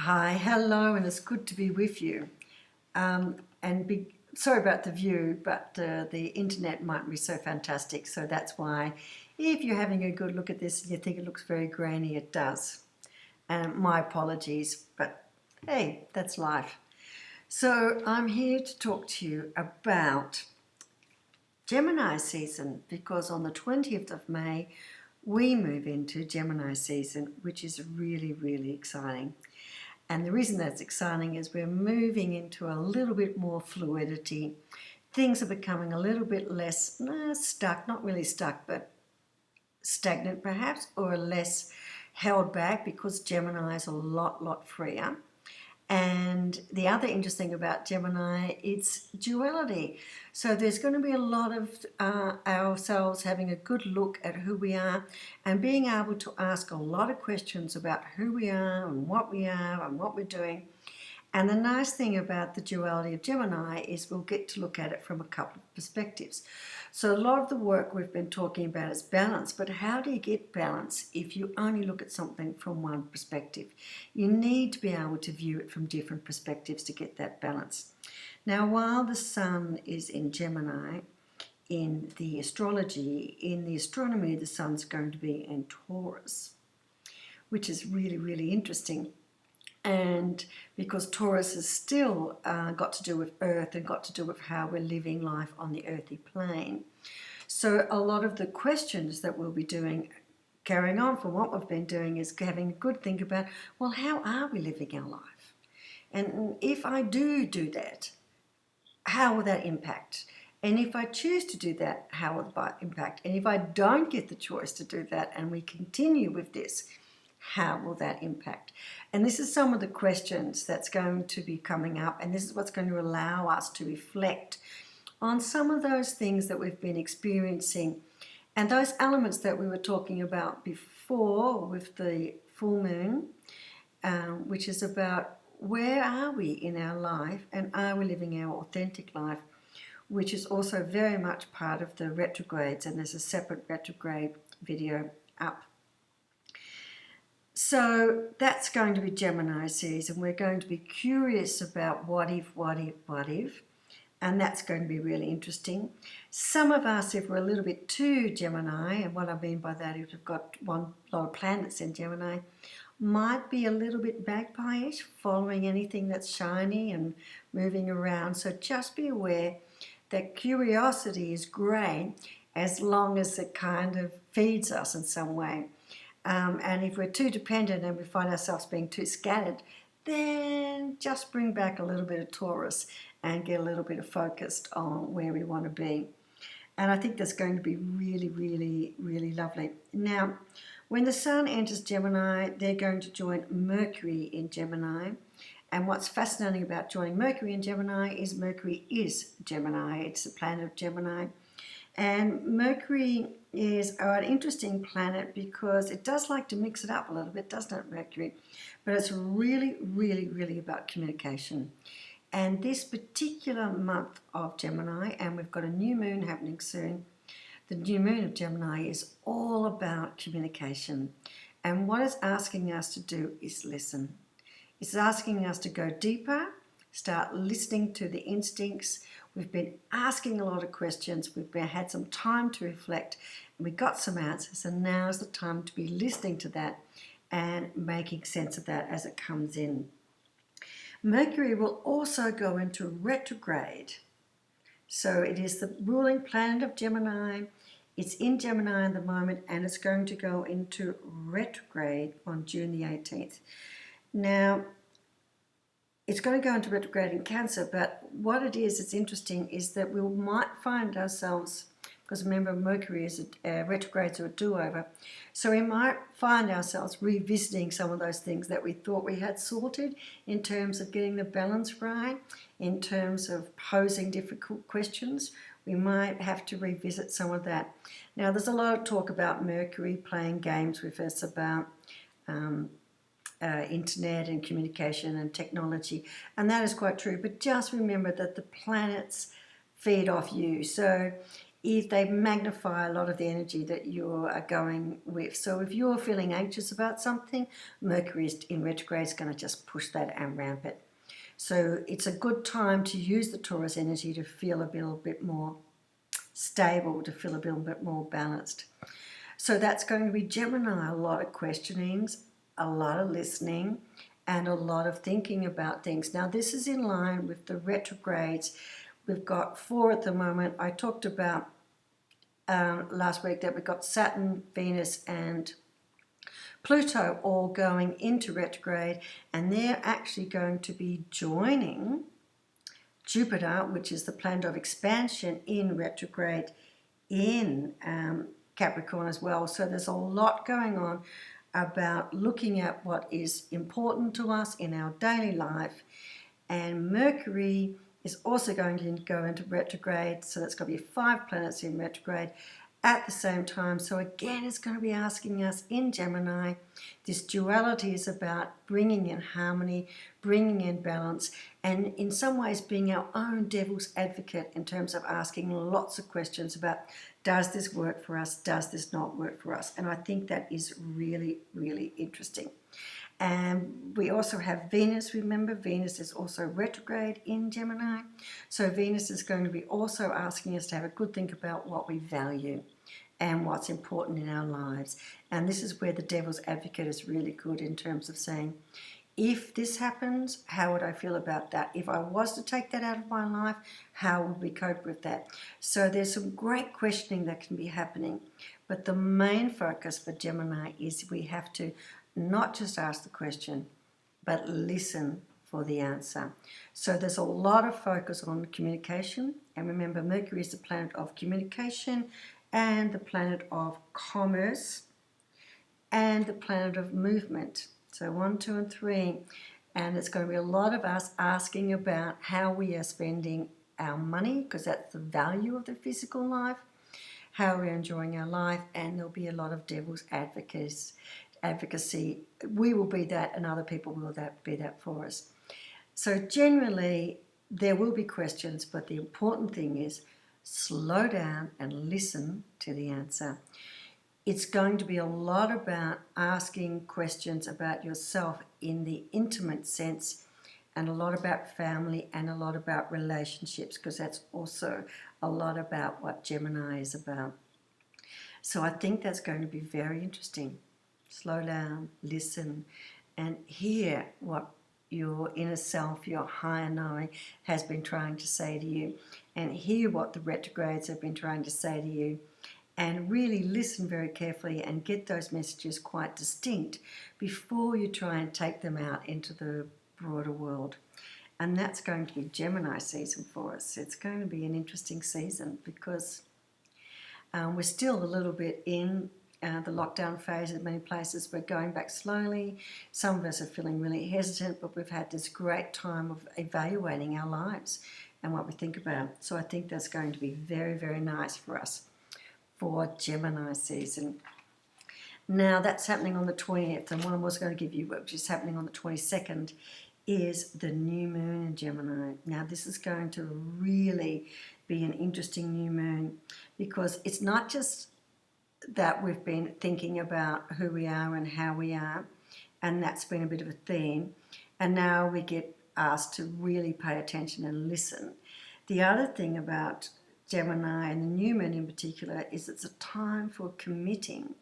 Hi, hello, and it's good to be with you. Sorry about the view, but the internet might be so fantastic, so that's why if you're having a good look at this and you think it looks very grainy, it does. And my apologies, but hey, that's life. So I'm here to talk to you about Gemini season because on the 20th of May, we move into Gemini season, which is really, really exciting. And the reason that's exciting is we're moving into a little bit more fluidity. Things are becoming a little bit less stuck, not really stuck, but stagnant perhaps, or less held back because Gemini is a lot freer. And the other interesting thing about Gemini, it's duality. So there's going to be a lot of ourselves having a good look at who we are and being able to ask a lot of questions about who we are and what we're doing. And the nice thing about the duality of Gemini is we'll get to look at it from a couple of perspectives. So a lot of the work we've been talking about is balance, but how do you get balance if you only look at something from one perspective? You need to be able to view it from different perspectives to get that balance. Now, while the sun is in Gemini, in the astrology, in the astronomy, the sun's going to be in Taurus, which is really interesting. And because Taurus has still got to do with Earth and got to do with how we're living life on the earthy plane. So a lot of the questions that we'll be doing, carrying on from what we've been doing, is having a good think about, well, how are we living our life? And if I do that, how will that impact? And if I choose to do that, how will that impact? And if I don't get the choice to do that and we continue with this, how will that impact? And this is some of the questions that's going to be coming up, and this is what's going to allow us to reflect on some of those things that we've been experiencing and those elements that we were talking about before with the full moon, which is about where are we in our life and are we living our authentic life, which is also very much part of the retrogrades, and there's a separate retrograde video up. So that's going to be Gemini season. We're going to be curious about what if, and that's going to be really interesting. Some of us, if we're a little bit too Gemini, and what I mean by that is we've got a lot of planets in Gemini, might be a little bit magpie-ish, following anything that's shiny and moving around. So just be aware that curiosity is great as long as it kind of feeds us in some way. And if we're too dependent and we find ourselves being too scattered, then just bring back a little bit of Taurus and get a little bit of focused on where we want to be. And I think that's going to be really lovely. Now, when the sun enters Gemini, they're going to join Mercury in Gemini. And what's fascinating about joining Mercury in Gemini is Mercury is Gemini. It's the planet of Gemini. And Mercury is an interesting planet because it does like to mix it up a little bit, doesn't it, Mercury? But it's really about communication. And this particular month of Gemini, and we've got a new moon happening soon, the new moon of Gemini is all about communication. And what it's asking us to do is listen. It's asking us to go deeper, start listening to the instincts. We've been asking a lot of questions. We've had some time to reflect, and we got some answers. And now is the time to be listening to that and making sense of that as it comes in. Mercury will also go into retrograde. So it is the ruling planet of Gemini. It's in Gemini at the moment, and it's going to go into retrograde on June the 18th. Now, it's going to go into retrograde in Cancer, but what it is, it's interesting, is that we might find ourselves, because remember Mercury is retrogrades are a do-over, so we might find ourselves revisiting some of those things that we thought we had sorted in terms of getting the balance right, in terms of posing difficult questions. We might have to revisit some of that. Now, there's a lot of talk about Mercury playing games with us about internet and communication and technology, and that is quite true, but just remember that the planets feed off you. So if they magnify a lot of the energy that you are going with. So if you're feeling anxious about something, Mercury is in retrograde is going to just push that and ramp it. So it's a good time to use the Taurus energy to feel a little bit more stable, to feel a little bit more balanced. So that's going to be Gemini, a lot of questionings, a lot of listening, and a lot of thinking about things. Now this is in line with the retrogrades. We've got 4 at the moment. I talked about last week that we've got Saturn, Venus, and Pluto all going into retrograde, and they're actually going to be joining Jupiter, which is the planet of expansion, in retrograde in Capricorn as well. So there's a lot going on about looking at what is important to us in our daily life. And Mercury is also going to go into retrograde, so that's going to be 5 planets in retrograde at the same time. So again, it's going to be asking us in Gemini, this duality is about bringing in harmony, bringing in balance, and in some ways being our own devil's advocate in terms of asking lots of questions about, does this work for us, does this not work for us? And I think that is really, really interesting. And we also have Venus. Remember, Venus is also retrograde in Gemini. So Venus is going to be also asking us to have a good think about what we value and what's important in our lives. And this is where the devil's advocate is really good in terms of saying, if this happens, how would I feel about that? If I was to take that out of my life, how would we cope with that? So there's some great questioning that can be happening. But the main focus for Gemini is we have to not just ask the question, but listen for the answer. So there's a lot of focus on communication. And remember, Mercury is the planet of communication and the planet of commerce and the planet of movement. So 1, 2, and 3. And it's going to be a lot of us asking about how we are spending our money, because that's the value of the physical life, how we're enjoying our life, and there'll be a lot of devil's advocacy. We will be that, and other people will be that for us. So generally, there will be questions, but the important thing is slow down and listen to the answer. It's going to be a lot about asking questions about yourself in the intimate sense, and a lot about family, and a lot about relationships, because that's also a lot about what Gemini is about. So I think that's going to be very interesting. Slow down, listen, and hear what your inner self, your higher knowing, has been trying to say to you, and hear what the retrogrades have been trying to say to you, and really listen very carefully and get those messages quite distinct before you try and take them out into the broader world. And that's going to be Gemini season for us. It's going to be an interesting season because we're still a little bit in the lockdown phase in many places. We're going back slowly. Some of us are feeling really hesitant, but we've had this great time of evaluating our lives and what we think about. So I think that's going to be very, very nice for us for Gemini season. Now that's happening on the 20th, and what I'm also going to give you, which is happening on the 22nd, is the new moon in Gemini. Now this is going to really be an interesting new moon, because it's not just that we've been thinking about who we are and how we are, and that's been a bit of a theme, and now we get asked to really pay attention and listen. The other thing about Gemini, and the new moon in particular, is it's a time for committing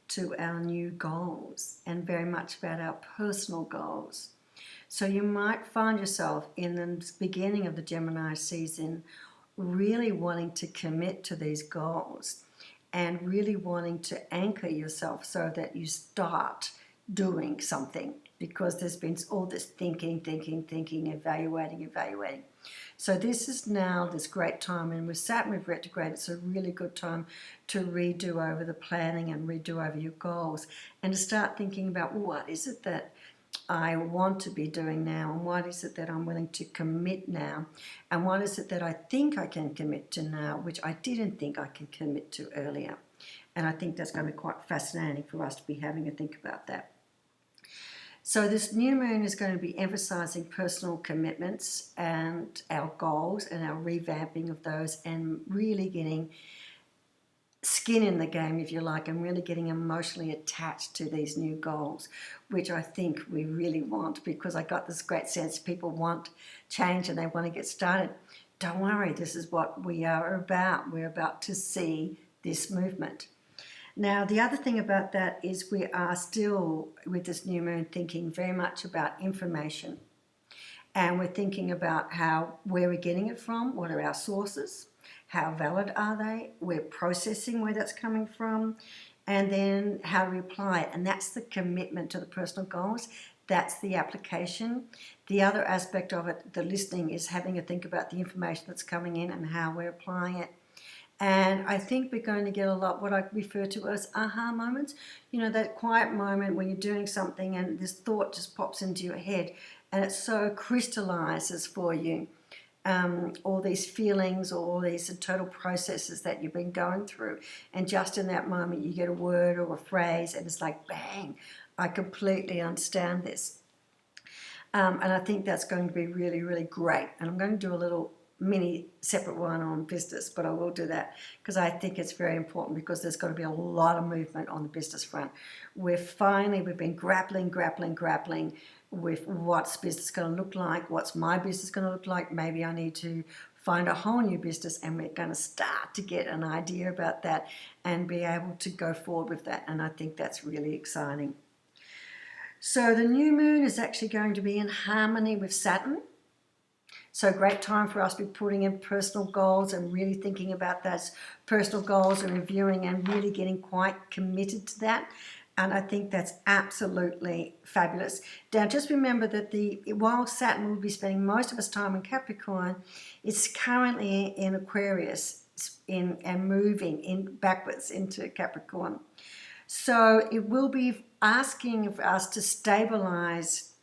to our new goals, and very much about our personal goals. So you might find yourself in the beginning of the Gemini season really wanting to commit to these goals and really wanting to anchor yourself so that you start doing something, because there's been all this thinking, evaluating. So this is now this great time, and with Saturn with retrograde, it's a really good time to redo over the planning and redo over your goals, and to start thinking about, what is it that I want to be doing now, and what is it that I'm willing to commit now, and what is it that I think I can commit to now, which I didn't think I could commit to earlier. And I think that's going to be quite fascinating for us to be having a think about that. So this new moon is going to be emphasizing personal commitments and our goals and our revamping of those, and really getting skin in the game, if you like, and really getting emotionally attached to these new goals, which I think we really want, because I got this great sense people want change and they want to get started. Don't worry, this is what we are about. We're about to see this movement. Now, the other thing about that is we are still, with this new moon, thinking very much about information. And we're thinking about where we're getting it from, what are our sources, how valid are they, we're processing where that's coming from, and then how do we apply it. And that's the commitment to the personal goals. That's the application. The other aspect of it, the listening, is having a think about the information that's coming in and how we're applying it. And I think we're going to get a lot what I refer to as aha moments. You know, that quiet moment when you're doing something and this thought just pops into your head and it so crystallizes for you all these feelings, all these total processes that you've been going through. And just in that moment, you get a word or a phrase and it's like, bang, I completely understand this. And I think that's going to be really, really great. And I'm going to do a little mini separate one on business, but I will do that because I think it's very important, because there's going to be a lot of movement on the business front. We've been grappling with what's business going to look like, what's my business going to look like. Maybe I need to find a whole new business, and we're going to start to get an idea about that and be able to go forward with that. And I think that's really exciting. So the new moon is actually going to be in harmony with Saturn. So great time for us to be putting in personal goals and really thinking about those personal goals and reviewing and really getting quite committed to that. And I think that's absolutely fabulous. Now, just remember that while Saturn will be spending most of its time in Capricorn, it's currently in Aquarius and moving backwards into Capricorn. So it will be asking of us to stabilize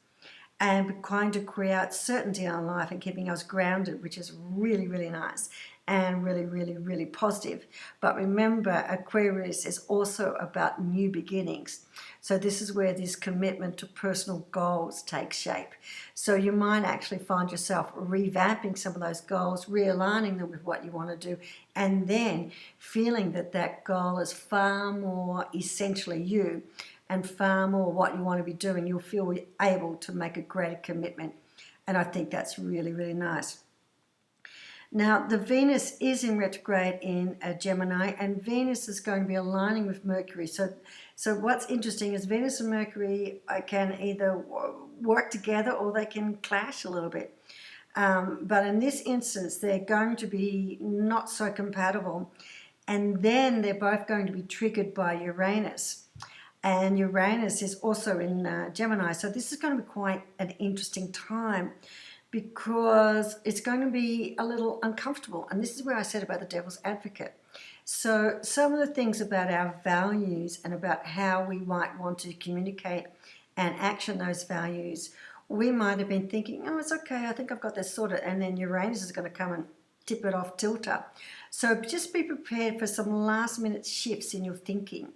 and kind of create certainty in our life and keeping us grounded, which is really, really nice and really, really, really positive. But remember, Aquarius is also about new beginnings. So this is where this commitment to personal goals takes shape. So you might actually find yourself revamping some of those goals, realigning them with what you want to do, and then feeling that that goal is far more essentially you and far more what you want to be doing. You'll feel able to make a greater commitment. And I think that's really, really nice. Now, the Venus is in retrograde in Gemini, and Venus is going to be aligning with Mercury. So what's interesting is Venus and Mercury can either work together or they can clash a little bit. But in this instance, they're going to be not so compatible. And then they're both going to be triggered by Uranus. And Uranus is also in Gemini. So this is going to be quite an interesting time, because it's going to be a little uncomfortable. And this is where I said about the devil's advocate. So some of the things about our values and about how we might want to communicate and action those values, we might have been thinking, oh, it's okay, I think I've got this sorted. And then Uranus is going to come and tip it off tilter. So just be prepared for some last minute shifts in your thinking,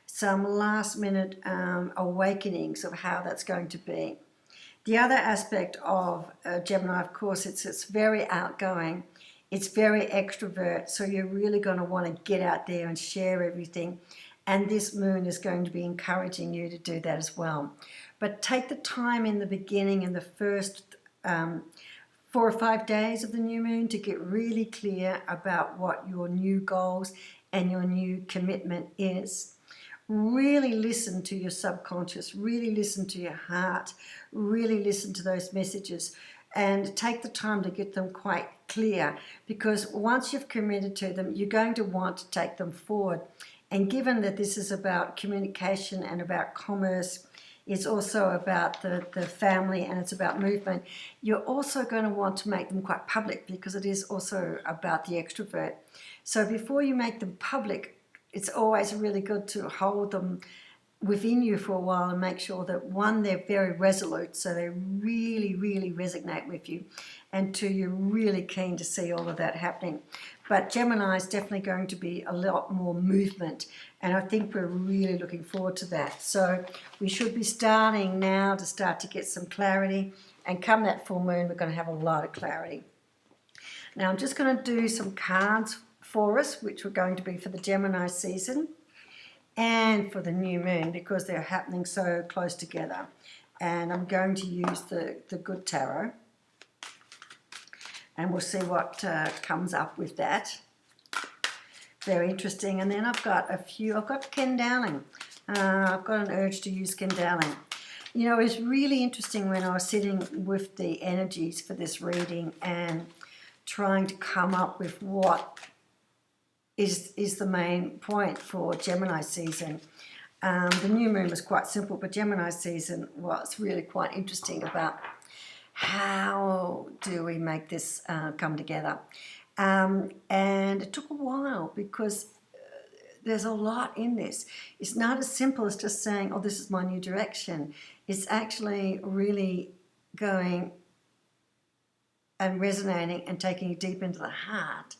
some last minute awakenings of how that's going to be. The other aspect of Gemini, of course, it's very outgoing, it's very extrovert, so you're really going to want to get out there and share everything. And this moon is going to be encouraging you to do that as well. But take the time in the beginning, in the first 4 or 5 days of the new moon, to get really clear about what your new goals and your new commitment is. Really listen to your subconscious, really listen to your heart, really listen to those messages, and take the time to get them quite clear, because once you've committed to them, you're going to want to take them forward. And given that this is about communication and about commerce, it's also about the family and it's about movement, you're also going to want to make them quite public, because it is also about the extrovert. So before you make them public, it's always really good to hold them within you for a while and make sure that, one, they're very resolute, so they really, really resonate with you, and two, you're really keen to see all of that happening. But Gemini is definitely going to be a lot more movement, and I think we're really looking forward to that. So we should be starting now to start to get some clarity, and come that full moon, we're going to have a lot of clarity. Now I'm just going to do some cards for us, which were going to be for the Gemini season and for the new moon, because they're happening so close together. And I'm going to use the Good Tarot, and we'll see what comes up with that. Very interesting. And then I've got Ken Dowling. I've got an urge to use Ken Dowling. You know, it's really interesting when I was sitting with the energies for this reading and trying to come up with what is the main point for Gemini season. The new moon was quite simple, but Gemini season was really quite interesting about how do we make this come together. And it took a while because there's a lot in this. It's not as simple as just saying, oh, this is my new direction. It's actually really going and resonating and taking you deep into the heart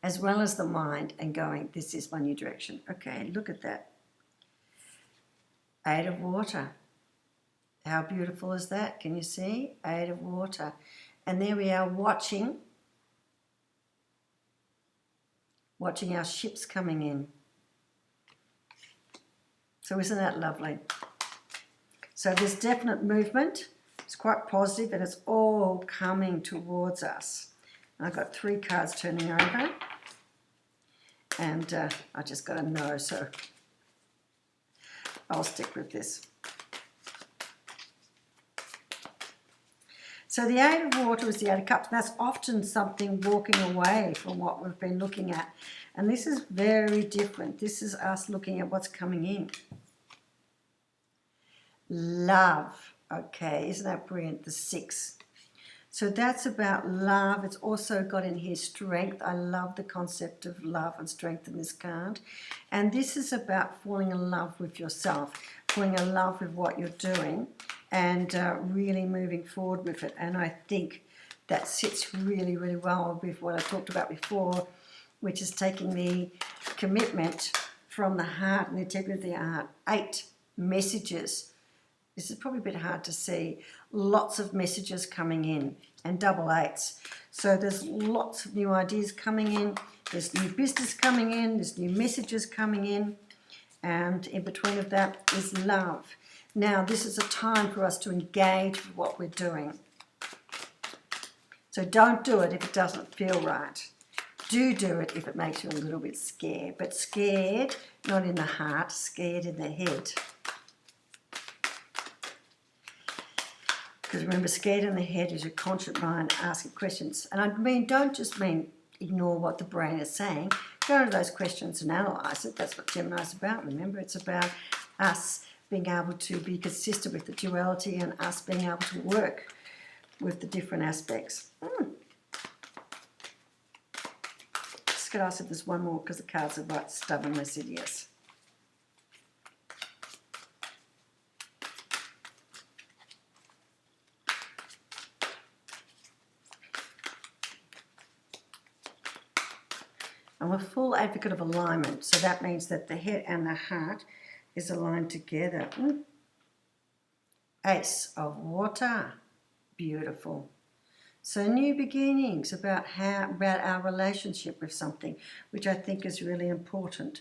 as well as the mind and going, this is my new direction. Okay, look at that. 8 of Water. How beautiful is that? Can you see? 8 of Water. And there we are watching our ships coming in. So isn't that lovely? So there's definite movement. It's quite positive and it's all coming towards us. I've got 3 cards turning over. And I just got to know, so I'll stick with this. So the 8 of Water is the 8 of Cups. That's often something walking away from what we've been looking at. And this is very different. This is us looking at what's coming in. Love. Okay, isn't that brilliant? The 6. So that's about love. It's also got in here strength. I love the concept of love and strength in this card. And this is about falling in love with yourself, falling in love with what you're doing and really moving forward with it. And I think that sits really, really well with what I talked about before, which is taking the commitment from the heart and the integrity of the heart. 8 messages. This is probably a bit hard to see. Lots of messages coming in and double 8s. So there's lots of new ideas coming in. There's new business coming in. There's new messages coming in. And in between of that is love. Now, this is a time for us to engage with what we're doing. So don't do it if it doesn't feel right. Do it if it makes you a little bit scared. But scared, not in the heart, scared in the head. Because remember, scared in the head is your conscious mind asking questions. And I mean, don't just mean ignore what the brain is saying. Go into those questions and analyse it. That's what Gemini is about. Remember, it's about us being able to be consistent with the duality and us being able to work with the different aspects. Just could ask if there's one more because the cards are quite stubborn. They said yes. I'm a full advocate of alignment, so that means that the head and the heart is aligned together. Ace of Water, beautiful. So new beginnings about our relationship with something, which I think is really important.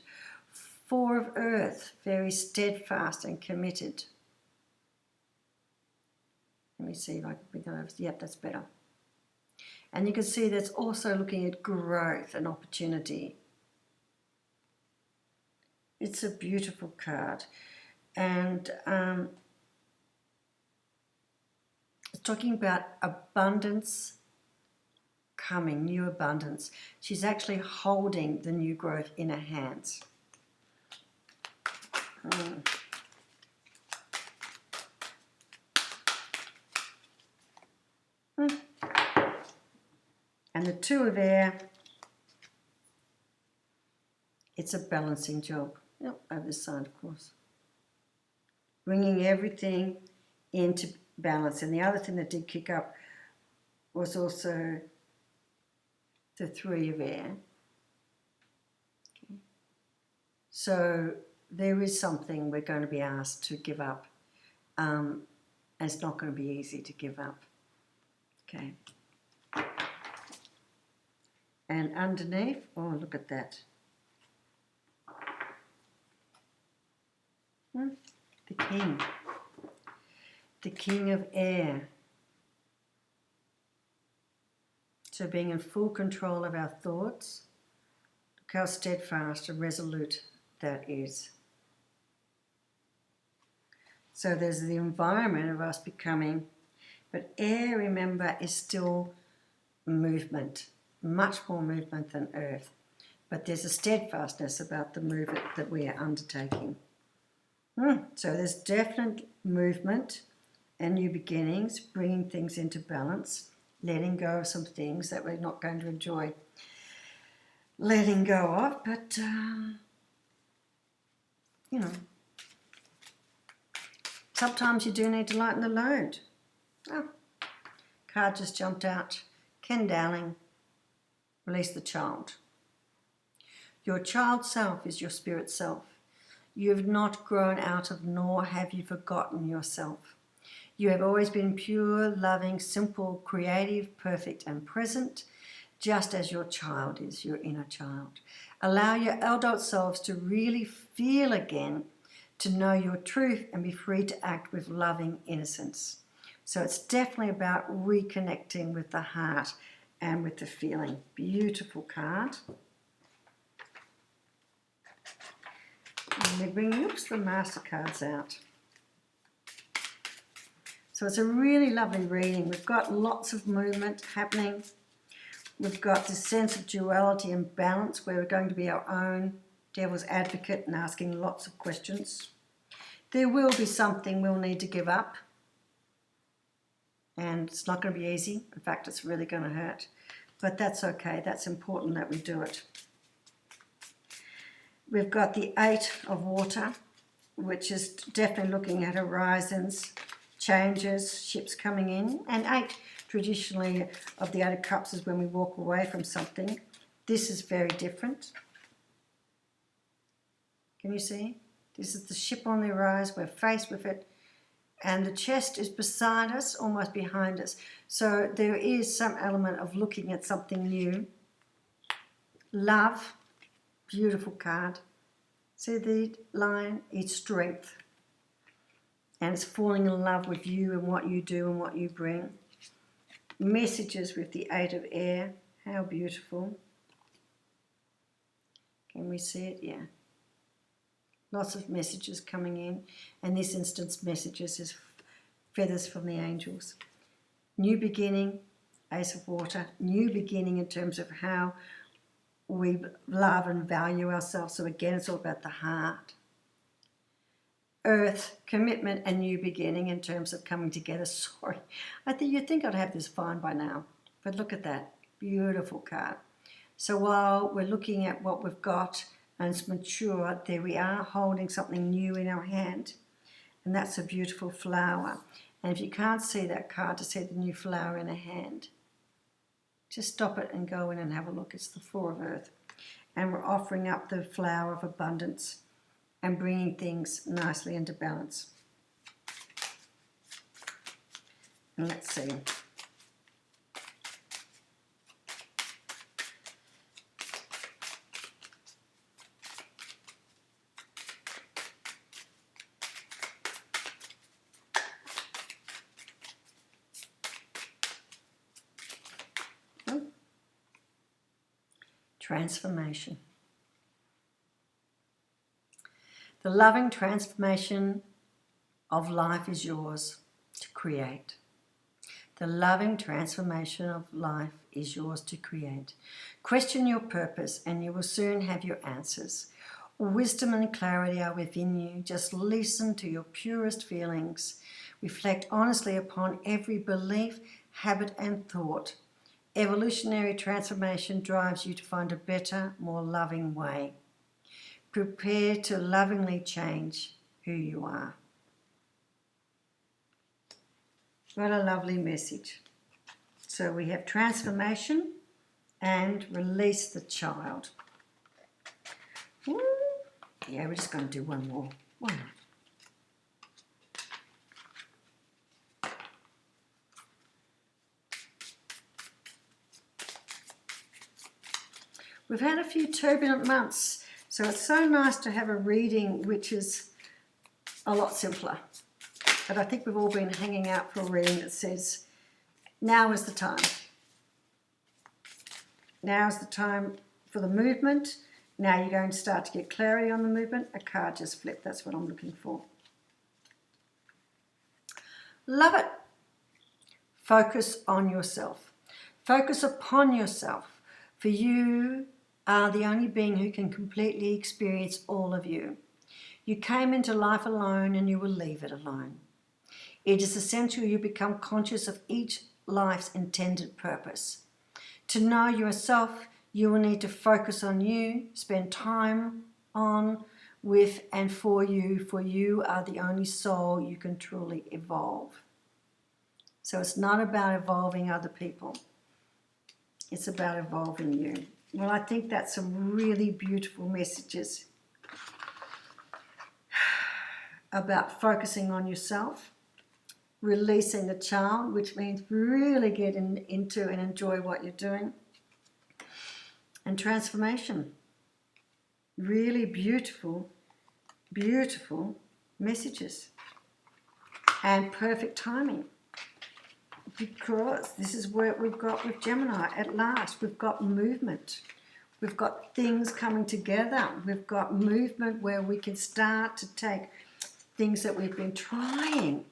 4 of Earth, very steadfast and committed. Let me see if I can bring that over. Yep, that's better. And you can see that's also looking at growth and opportunity. It's a beautiful card. And it's talking about abundance coming, new abundance. She's actually holding the new growth in her hands. And the 2 of Air, it's a balancing job. Yep, over this side, of course. Bringing everything into balance. And the other thing that did kick up was also the 3 of Air. Okay. So there is something we're going to be asked to give up. And it's not going to be easy to give up. Okay. And underneath, oh, look at that. The King. The King of Air. So being in full control of our thoughts. Look how steadfast and resolute that is. So there's the environment of us becoming, but air, remember, is still movement, much more movement than earth. But there's a steadfastness about the movement that we are undertaking. So there's definite movement and new beginnings, bringing things into balance, letting go of some things that we're not going to enjoy letting go of, but, you know, sometimes you do need to lighten the load. Oh, card just jumped out. Ken Dowling, release the child. Your child self is your spirit self. You have not grown out of, nor have you forgotten yourself. You have always been pure, loving, simple, creative, perfect, and present, just as your child is, your inner child. Allow your adult selves to really feel again, to know your truth and be free to act with loving innocence. So it's definitely about reconnecting with the heart and with the feeling. Beautiful card. And we bring, the Master cards out. So it's a really lovely reading. We've got lots of movement happening. We've got this sense of duality and balance where we're going to be our own devil's advocate and asking lots of questions. There will be something we'll need to give up. And it's not going to be easy. In fact, it's really going to hurt. But that's okay. That's important that we do it. We've got the 8 of water, which is definitely looking at horizons, changes, ships coming in. And 8, traditionally, of the 8 of cups is when we walk away from something. This is very different. Can you see? This is the ship on the horizon. We're faced with it. And the chest is beside us, almost behind us. So there is some element of looking at something new. Love, beautiful card. See the line? It's strength. And it's falling in love with you and what you do and what you bring. Messages with the 8 of air. How beautiful. Can we see it? Yeah. Lots of messages coming in. And this instance, messages is feathers from the angels. New beginning, Ace of water. New beginning in terms of how we love and value ourselves. So again, it's all about the heart. Earth, commitment and new beginning in terms of coming together. Sorry, you'd think I'd have this fine by now. But look at that. Beautiful card. So while we're looking at what we've got and it's mature, there we are holding something new in our hand. And that's a beautiful flower. And if you can't see that card to see the new flower in a hand, just stop it and go in and have a look. It's the 4 of earth. And we're offering up the flower of abundance and bringing things nicely into balance. And let's see. Transformation. The loving transformation of life is yours to create. The loving transformation of life is yours to create. Question your purpose and you will soon have your answers. Wisdom and clarity are within you. Just listen to your purest feelings. Reflect honestly upon every belief, habit and thought. Evolutionary transformation drives you to find a better, more loving way. Prepare to lovingly change who you are. What a lovely message. So we have transformation and release the child. Ooh. Yeah, we're just going to do one more. Why not? We've had a few turbulent months, so it's so nice to have a reading which is a lot simpler. But I think we've all been hanging out for a reading that says, now is the time. Now is the time for the movement. Now you're going to start to get clarity on the movement. A card just flipped. That's what I'm looking for. Love it. Focus on yourself. Focus upon yourself. For you are the only being who can completely experience all of you. You came into life alone and you will leave it alone. It is essential you become conscious of each life's intended purpose. To know yourself, you will need to focus on you, spend time on, with, and for you are the only soul you can truly evolve. So it's not about evolving other people. It's about evolving you. Well, I think that's some really beautiful messages about focusing on yourself, releasing the child, which means really getting into and enjoy what you're doing, and transformation. Really beautiful, beautiful messages and perfect timing, because this is what we've got with Gemini. At last, we've got movement. We've got things coming together. We've got movement where we can start to take things that we've been trying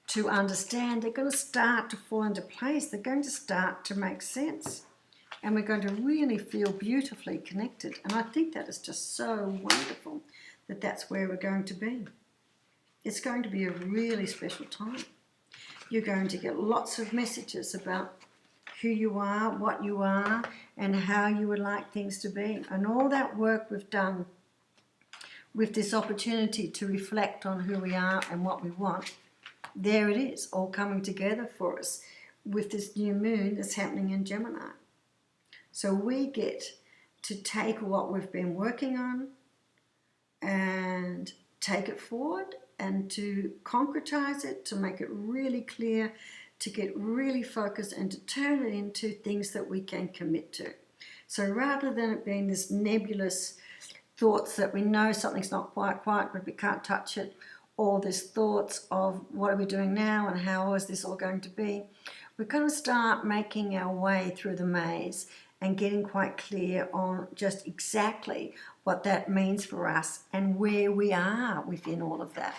to understand. They're going to start to fall into place. They're going to start to make sense. And we're going to really feel beautifully connected. And I think that is just so wonderful that that's where we're going to be. It's going to be a really special time. You're going to get lots of messages about who you are, what you are, and how you would like things to be. And all that work we've done with this opportunity to reflect on who we are and what we want, there it is, all coming together for us with this new moon that's happening in Gemini. So we get to take what we've been working on and take it forward and to concretize it, to make it really clear, to get really focused and to turn it into things that we can commit to. So rather than it being this nebulous thoughts that we know something's not quite right, but we can't touch it, or this thoughts of what are we doing now and how is this all going to be, we're going to start making our way through the maze and getting quite clear on just exactly what that means for us and where we are within all of that.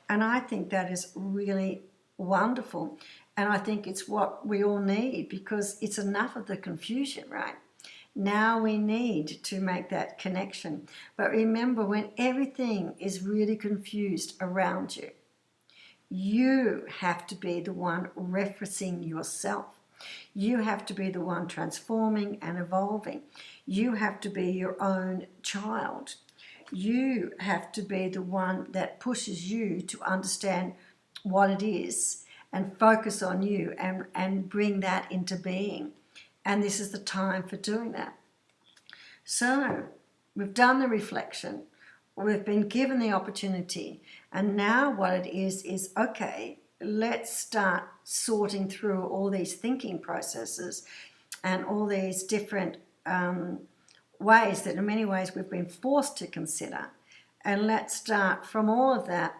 And I think that is really wonderful. And I think it's what we all need, because it's enough of the confusion, right? Now we need to make that connection. But remember, when everything is really confused around you, you have to be the one referencing yourself. You have to be the one transforming and evolving. You have to be your own child. You have to be the one that pushes you to understand what it is and focus on you and bring that into being. And this is the time for doing that. So we've done the reflection. We've been given the opportunity. And now what it is okay, let's start sorting through all these thinking processes and all these different ways that in many ways we've been forced to consider. And let's start from all of that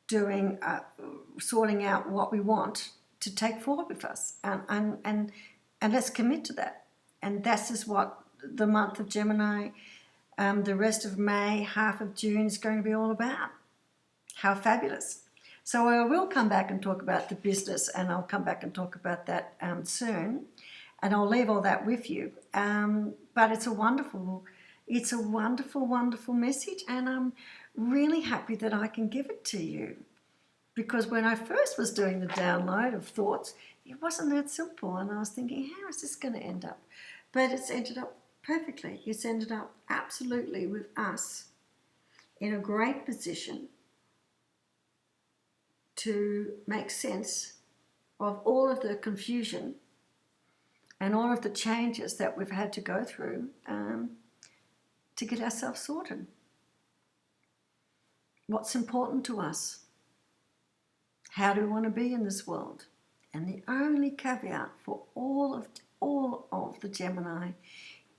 doing, sorting out what we want to take forward with us. And let's commit to that. And this is what the month of Gemini, the rest of May, half of June is going to be all about. How fabulous. So I will come back and talk about the business, and I'll come back and talk about that soon. And I'll leave all that with you. But it's a wonderful, wonderful message, and I'm really happy that I can give it to you. Because when I first was doing the download of thoughts, it wasn't that simple. And I was thinking, how is this going to end up? But it's ended up perfectly. It's ended up absolutely with us in a great position to make sense of all of the confusion and all of the changes that we've had to go through to get ourselves sorted. What's important to us? How do we want to be in this world? And the only caveat for all of the Gemini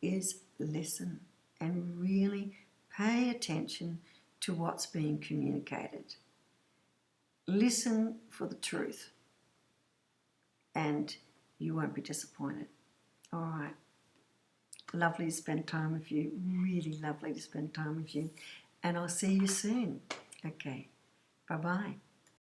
is listen and really pay attention to what's being communicated. Listen for the truth and you won't be disappointed. All right. Lovely to spend time with you. Really lovely to spend time with you. And I'll see you soon. Okay. Bye-bye.